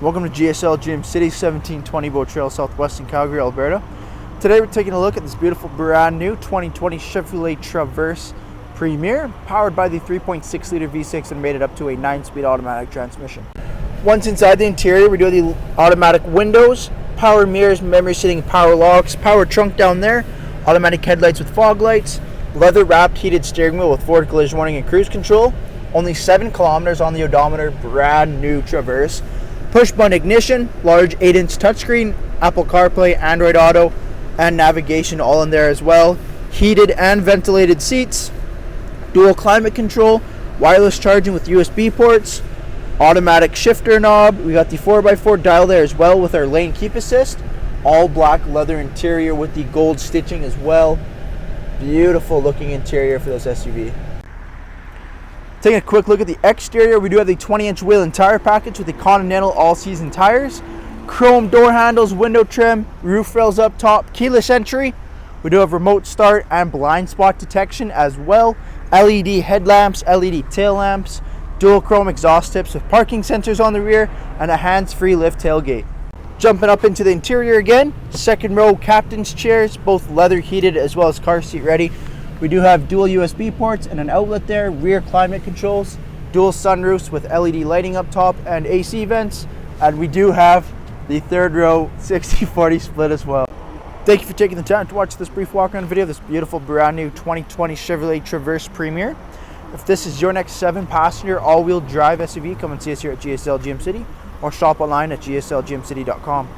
Welcome to GSL Gym City, 1720 Bow Trail, southwest in Calgary, Alberta. Today we're taking a look at this beautiful brand new 2020 Chevrolet Traverse Premier, powered by the 3.6 liter V6 and rated up to a 9-speed automatic transmission. Once inside the interior, we do have the automatic windows, power mirrors, memory seating, power locks, power trunk down there, automatic headlights with fog lights, leather wrapped heated steering wheel with forward collision warning and cruise control. Only 7 kilometers on the odometer, brand new Traverse. Push button ignition, large 8-inch touchscreen, Apple CarPlay, Android Auto, and navigation all in there as well. Heated and ventilated seats, dual climate control, wireless charging with USB ports, automatic shifter knob. We got the 4x4 dial there as well with our lane keep assist. All black leather interior with the gold stitching as well. Beautiful looking interior for this SUV. Taking a quick look at the exterior, we do have the 20-inch wheel and tire package with the Continental all-season tires, chrome door handles, window trim, roof rails up top, keyless entry. We do have remote start and blind spot detection as well, LED headlamps, LED tail lamps, dual chrome exhaust tips with parking sensors on the rear, and a hands-free lift tailgate. Jumping up into the interior again, second row captain's chairs, both leather heated as well as car seat ready. We do have dual USB ports and an outlet there, rear climate controls, dual sunroofs with LED lighting up top and AC vents, and we do have the third row 60/40 split as well. Thank you for taking the time to watch this brief walk around video of this beautiful brand new 2020 Chevrolet Traverse Premier. If this is your next 7-passenger all-wheel drive SUV, come and see us here at GSL GM City or shop online at gslgmcity.com.